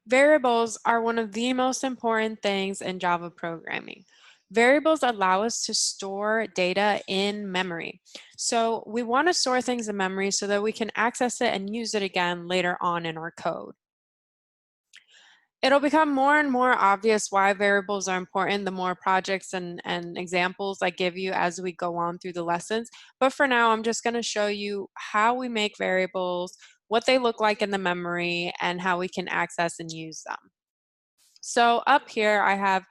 Variables are one of the most important things in Java programming. Variables allow us to store data in memory. So we want to store things in memory so that we can access it and use it again later on in our code. It'll become more and more obvious why variables are important the more projects and examples I give you as we go on through the lessons. But for now, I'm just going to show you how we make variables, what they look like in the memory, and how we can access and use them. So up here, I have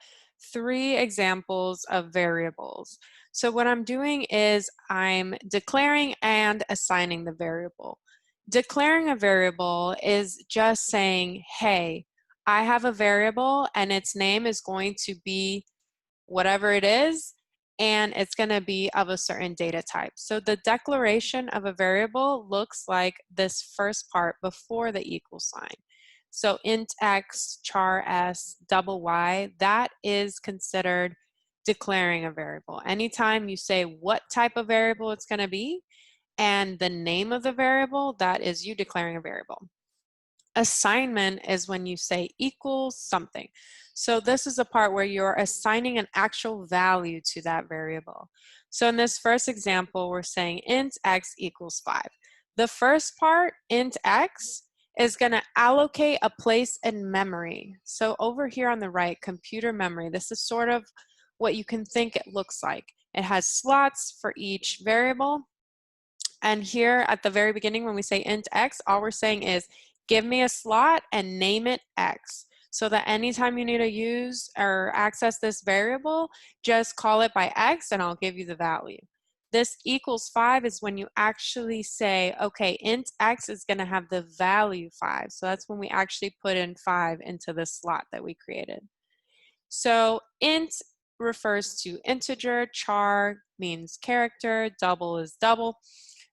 3 examples of variables. So what I'm doing is I'm declaring and assigning the variable. Declaring a variable is just saying, hey, I have a variable and its name is going to be whatever it is, and it's going to be of a certain data type. So the declaration of a variable looks like this first part before the equal sign. So int x, char s, double y, that is considered declaring a variable. Anytime you say what type of variable it's going to be and the name of the variable, that is you declaring a variable. Assignment is when you say equals something. So this is the part where you're assigning an actual value to that variable. So in this first example, we're saying int x equals 5. The first part, int x, is going to allocate a place in memory. So over here on the right, computer memory, this is sort of what you can think it looks like. It has slots for each variable. And here at the very beginning, when we say int x, all we're saying is give me a slot and name it x. So that anytime you need to use or access this variable, just call it by x and I'll give you the value. This equals 5 is when you actually say, okay, int x is going to have the value 5. So that's when we actually put in 5 into the slot that we created. So int refers to integer, char means character, double is double.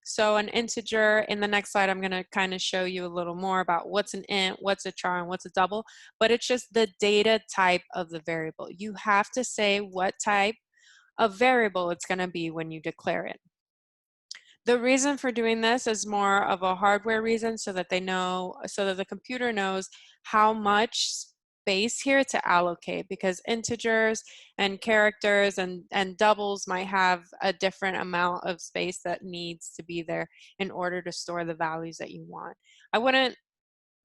So an integer, in the next slide, I'm going to kind of show you a little more about what's an int, what's a char, and what's a double, but it's just the data type of the variable. You have to say what type of variable it's going to be when you declare it. The reason for doing this is more of a hardware reason so that they know, so that the computer knows how much space here to allocate, because integers and characters and doubles might have a different amount of space that needs to be there in order to store the values that you want. I wouldn't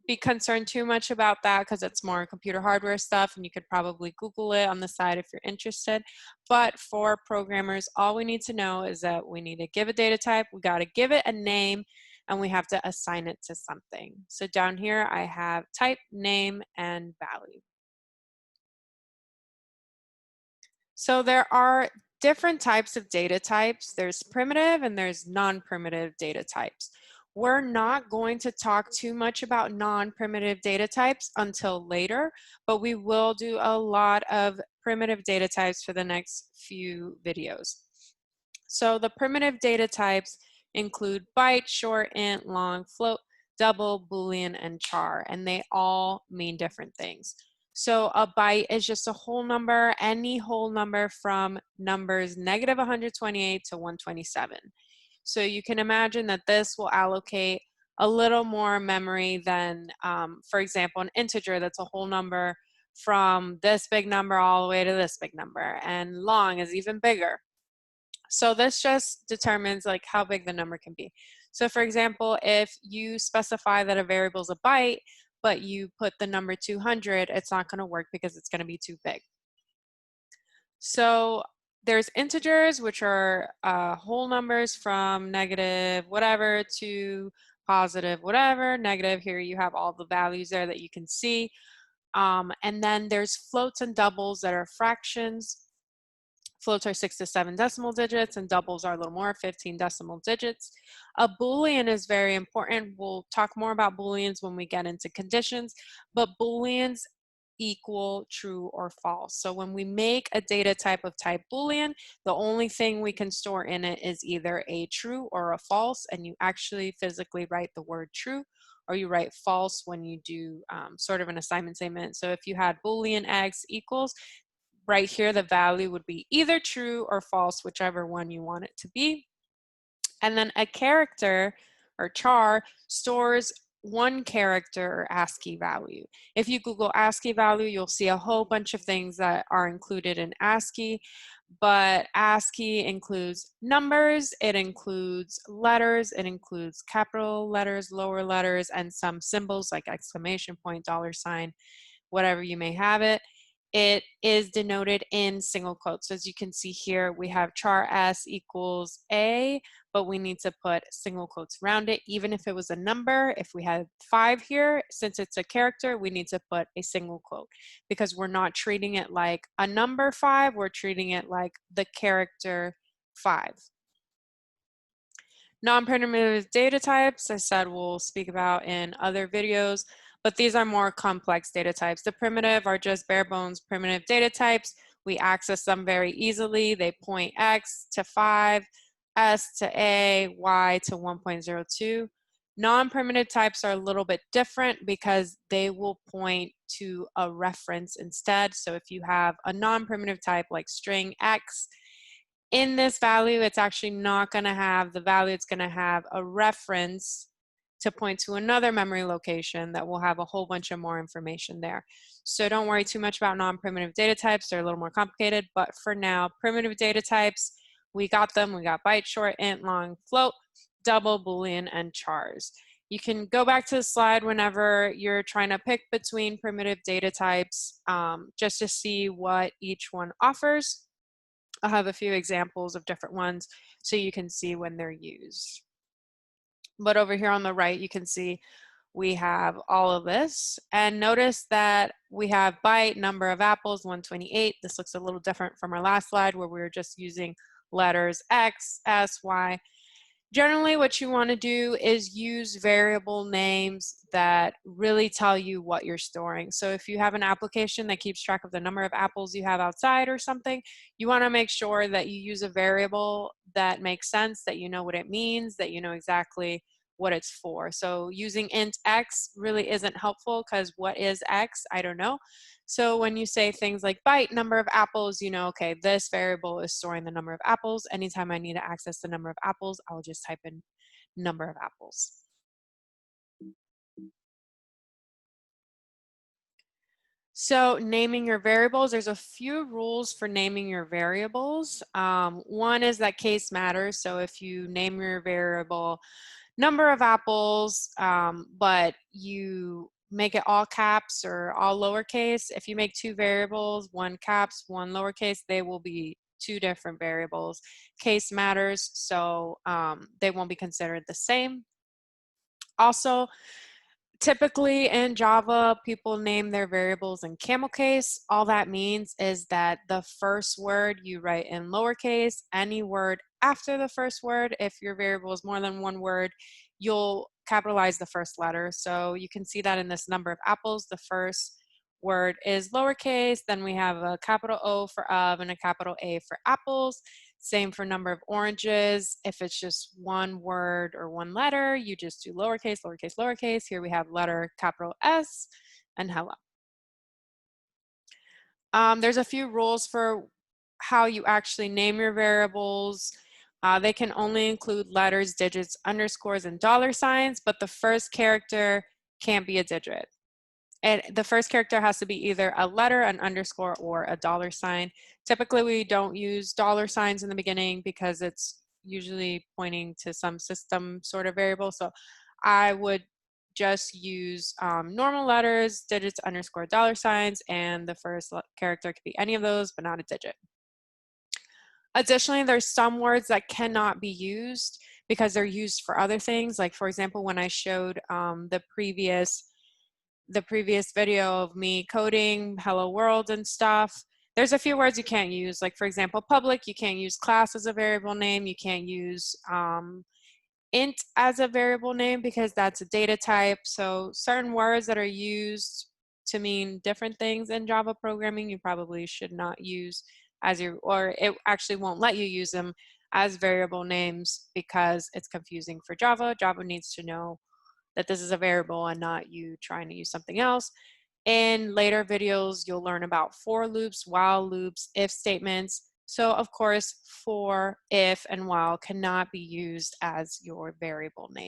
be concerned too much about that because it's more computer hardware stuff and you could probably Google it on the side if you're interested. But for programmers, all we need to know is that we need to give a data type, we got to give it a name, and we have to assign it to something. So down here I have type, name, and value. So there are different types of data types. There's primitive and there's non-primitive data types. We're not going to talk too much about non-primitive data types until later, but we will do a lot of primitive data types for the next few videos. So the primitive data types include byte, short, int, long, float, double, boolean, and char, and they all mean different things. So a byte is just a whole number, any whole number from numbers negative 128 to 127. So you can imagine that this will allocate a little more memory than, for example, an integer that's a whole number from this big number all the way to this big number, and long is even bigger. So this just determines like how big the number can be. So for example, if you specify that a variable is a byte, but you put the number 200, it's not going to work because it's going to be too big. So there's integers, which are whole numbers from negative whatever to positive whatever. Negative, here you have all the values there that you can see. And then there's floats and doubles that are fractions. Floats are 6 to 7 decimal digits and doubles are a little more, 15 decimal digits. A Boolean is very important. We'll talk more about Booleans when we get into conditions, but Booleans equal true or false. So when we make a data type of type Boolean, the only thing we can store in it is either a true or a false, and you actually physically write the word true, or you write false when you do sort of an assignment statement. So if you had Boolean x equals, right here the value would be either true or false, whichever one you want it to be. And then a character or char stores one character or ASCII value. If you Google ASCII value, you'll see a whole bunch of things that are included in ASCII, but ASCII includes numbers, it includes letters, it includes capital letters, lower letters, and some symbols like exclamation point, dollar sign, whatever you may have it. It is denoted in single quotes. As you can see here, we have char s equals a, but we need to put single quotes around it. Even if it was a number, if we had 5 here, since it's a character, we need to put a single quote because we're not treating it like a number 5, we're treating it like the character 5. Non-primitive data types, I said we'll speak about in other videos, but these are more complex data types. The primitive are just bare bones primitive data types. We access them very easily. They point X to 5, S to A, Y to 1.02. Non-primitive types are a little bit different because they will point to a reference instead. So if you have a non-primitive type like string X, in this value, it's actually not going to have the value, it's going to have a reference to point to another memory location that will have a whole bunch of more information there. So don't worry too much about non-primitive data types. They're a little more complicated, but for now, primitive data types, we got them. We got byte, short, int, long, float, double, boolean, and chars. You can go back to the slide whenever you're trying to pick between primitive data types just to see what each one offers. I'll have a few examples of different ones so you can see when they're used. But over here on the right, you can see we have all of this. And notice that we have byte, number of apples, 128. This looks a little different from our last slide where we were just using letters X, S, Y. Generally, what you want to do is use variable names that really tell you what you're storing. So if you have an application that keeps track of the number of apples you have outside or something, you want to make sure that you use a variable that makes sense, that you know what it means, that you know exactly what it's for. So using int X really isn't helpful because what is X? I don't know. So when you say things like byte, number of apples, you know, okay, this variable is storing the number of apples. Anytime I need to access the number of apples, I'll just type in number of apples. So naming your variables, there's a few rules for naming your variables. One is that case matters. So if you name your variable number of apples, but you make it all caps or all lowercase, if you make 2 variables, one caps, one lowercase, they will be 2 different variables. Case matters, so they won't be considered the same. Also, typically in Java, people name their variables in camel case. All that means is that the first word you write in lowercase, any word after the first word, if your variable is more than one word, you'll capitalize the first letter. So you can see that in this number of apples, the first word is lowercase, then we have a capital O for of and a capital A for apples. Same for number of oranges. If it's just one word or one letter, you just do lowercase, lowercase, lowercase. Here we have letter capital S and hello. There's a few rules for how you actually name your variables. They can only include letters, digits, underscores, and dollar signs, but the first character can't be a digit. And the first character has to be either a letter, an underscore, or a dollar sign. Typically, we don't use dollar signs in the beginning because it's usually pointing to some system sort of variable. So I would just use normal letters, digits, underscore, dollar signs, and the first character could be any of those, but not a digit. Additionally, there's some words that cannot be used because they're used for other things. Like for example, when I showed the previous video of me coding hello world and stuff, there's a few words you can't use. Like for example, public, you can't use class as a variable name. You can't use int as a variable name because that's a data type. So certain words that are used to mean different things in Java programming, you probably should not use as your, or it actually won't let you use them as variable names because it's confusing for Java. Java needs to know that this is a variable and not you trying to use something else. In later videos, you'll learn about for loops, while loops, if statements. So of course, for, if, and while cannot be used as your variable name.